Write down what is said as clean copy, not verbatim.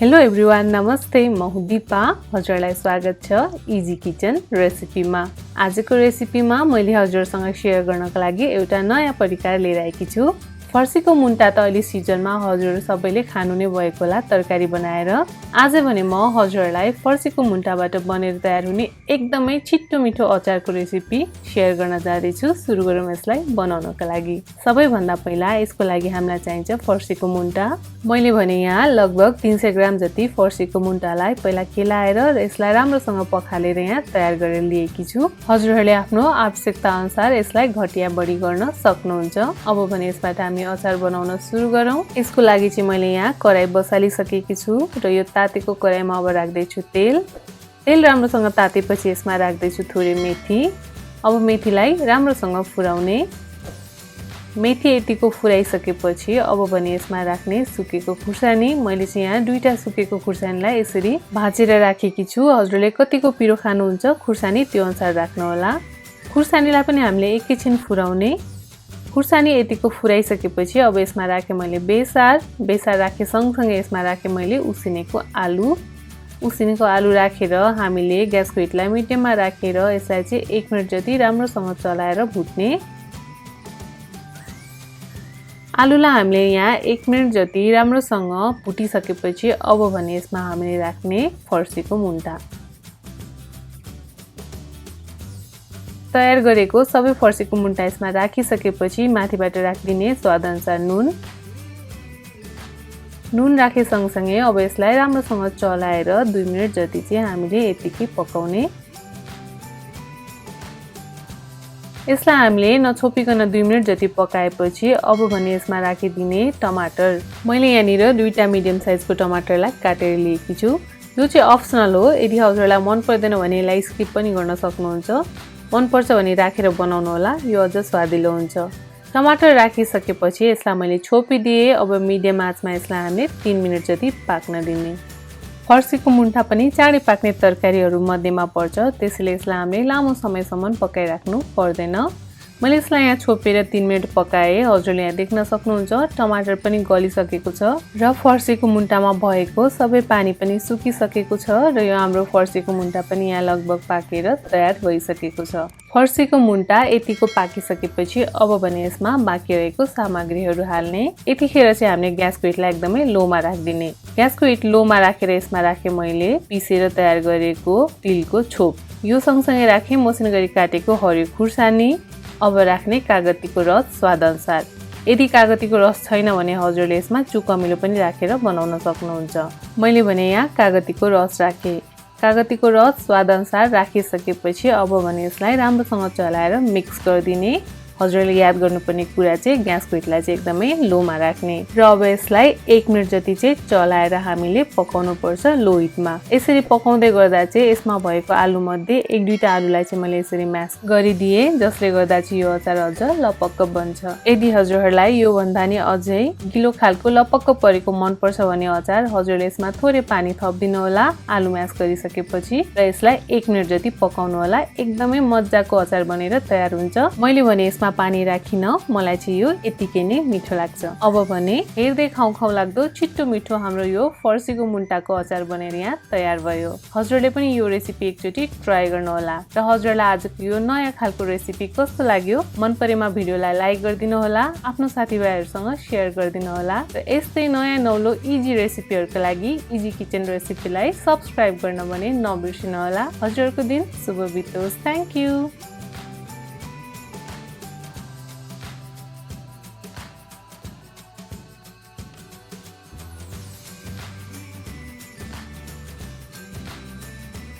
Hello everyone, नमस्ते। म हुँ दिपा। हजुरलाई स्वागत छ इजी किचन रेसिपीमा। आजको रेसिपीमा मैले हजुरसँग शेयर गर्नको लागि एउटा नयाँ परिकार लिएर आएकी छु। फर्सीको मुन्टा त अहिले सिजनमा हजुर सबैले खानु नै भएको होला तरकारी बनाएर। आज भने म हजुरलाई फर्सीको मुन्टाबाट बनेर तयार हुने एकदमै छिटो मिठो अचारको रेसिपी शेयर गर्न जाँदैछु। सुरु गरौँ यसलाई बनाउनको लागि। सबैभन्दा पहिला यसको लागि हामीलाई चाहिन्छ फर्सीको मुन्टा। मैले भने यहाँ लगभग 300 ग्राम जति फर्सीको मुन्टालाई पहिला केलाएर र यसलाई राम्रोसँग पखालेर यहाँ तयार गरेर लिएकी छु। हजुरहरूले आफ्नो आवश्यकता अनुसार यसलाई घटिया बढी गर्न सक्नुहुन्छ। अब भने यसबाट हामी अचार बनाउन सुरु गरौँ। यसको लागि चाहिँ मैले यहाँ कराई बसालिसकेकी छु र यो तातेको कराईमा अब राख्दैछु तेल। तेल राम्रोसँग तातेपछि यसमा राख्दैछु थोरै मेथी। अब मेथीलाई राम्रोसँग फुराउने। मेथी यतिको फुराइसकेपछि अब भने यसमा राख्ने सुकेको खुर्सानी। मैले चाहिँ यहाँ दुईटा सुकेको खुर्सानीलाई यसरी भाँचेर राखेकी छु। हजुरले कतिको पिरो खानुहुन्छ खुर्सानी त्यो अनुसार राख्नुहोला। खुर्सानीलाई पनि हामीले एकैछिन फुराउने। खुर्सानी यतिको फुराइसकेपछि अब यसमा राखेँ मैले बेसार राखे सँगसँगै यसमा राखेँ मैले उसिनेको आलु राखेर हामीले ग्यासको हिटलाई मिडियममा राखेर यसलाई चाहिँ 1 मिनेट जति राम्रोसँग चलाएर भुट्ने। आलुलाई हामीले यहाँ 1 मिनेट जति राम्रोसँग भुटिसकेपछि अब भने यसमा हामीले राख्ने फर्सीको मुन्टा। तयार गरेको सबै फर्सीको मुन्टा यसमा राखिसकेपछि माथिबाट राखिदिने स्वादअनुसार नुन राखे सँगसँगै अब यसलाई राम्रोसँग चलाएर 2 मिनेट जति चाहिँ हामीले यतिकै पकाउने। यसलाई हामीले नछोपिकन 2 मिनेट जति पकाएपछि अब भने यसमा राखिदिने टमाटर। मैले यहाँनिर दुईटा मिडियम साइजको टमाटरलाई काटेर लिएकी छु। यो चाहिँ अप्सनल हो। यदि हजुरलाई मन पर्दैन भने यसलाई स्किप पनि गर्न सक्नुहुन्छ। मन पर्छ भने राखेर बनाउनु होला, यो अझ स्वादिलो हुन्छ। टमाटर राखिसकेपछि यसलाई मैले छोपिदिएँ। अब मिडियम आँचमा यसलाई हामीले 3 मिनेट जति पाक्न दिने। फर्सीको मुन्टा पनि चाँडै पाक्ने तरकारीहरू मध्येमा पर्छ, त्यसैले यसलाई हामीले लामो समयसम्म पकाइराख्नु पर्दैन। मैले यसलाई यहाँ छोपेर 3 मिनेट पकाएँ। हजुरले यहाँ देख्न सक्नुहुन्छ टमाटर पनि गलिसकेको छ र फर्सीको मुन्टामा भएको सबै पानी पनि सुकिसकेको छ र यो हाम्रो फर्सीको मुन्टा पनि यहाँ लगभग पाकेर तयार भइसकेको छ। फर्सीको मुन्टा यतिको पाकिसकेपछि अब भने यसमा बाँकी रहेको सामग्रीहरू हाल्ने। यतिखेर चाहिँ हामीले ग्यासको हिटलाई एकदमै लोमा राखिदिने। ग्यासको हिट लोमा राखेर यसमा राखेँ मैले पिसेर तयार गरेको तिलको छोप। यो सँगसँगै राखेँ मसिनो गरी काटेको हरियो खुर्सानी। अब राख्ने कागतीको रस स्वादअनुसार। यदि कागतीको रस छैन भने हजुरले यसमा चुकमिलो पनि राखेर बनाउन सक्नुहुन्छ। मैले भने यहाँ कागतीको रस राखेँ। कागतीको रस स्वादअनुसार राखिसकेपछि अब भने यसलाई राम्रोसँग चलाएर मिक्स गरिदिने। हजुरले याद गर्नुपर्ने कुरा चाहिँ ग्यासको हिटलाई चाहिँ एकदमै लोमा राख्ने र अब यसलाई 1 मिनेट जति चाहिँ चलाएर हामीले पकाउनु पर्छ लो हिटमा। यसरी पकाउँदै गर्दा चाहिँ यसमा भएको आलु मध्ये 1-2टा आलुलाई चाहिँ मैले यसरी म्यास गरिदिएँ, जसले गर्दा चाहिँ यो अचार अझ लपक्क बन्छ। यदि हजुरहरूलाई यो भन्दा नि अझै गिलो खालको लपक्क परेको मन पर्छ भने अचार हजुरले यसमा थोरै पानी थपिदिनु होला आलु म्यास गरिसकेपछि र यसलाई 1 मिनेट जति पकाउनु होला। एकदमै मजाको अचार बनेर तयार हुन्छ। मैले भने यसमा पानी राखिन, मलाई चाहिँ यो यतिकै नै मिठो लाग्छ। अब भने हेर्दै खाउ लाग्दो छिट्टो मिठो हाम्रो यो फर्सीको मुन्टाको अचार बनेर यहाँ तयार भयो। हजुरले पनि यो रेसिपी एकचोटि ट्राई गर्नु होला र हजुरलाई आजको यो नयाँ खालको रेसिपी कस्तो लाग्यो मन परेमा भिडियोलाई लाइक गरिदिनु होला, आफ्नो साथीभाइहरूसँग शेयर गरिदिनु होला र यस्तै नयाँ नौलो इजी रेसिपीहरूको लागि इजी किचन रेसिपीलाई सब्स्क्राइब गर्न भने नबिर्सिनु होला। हजुरको दिन शुभ बितोस्। Thank you.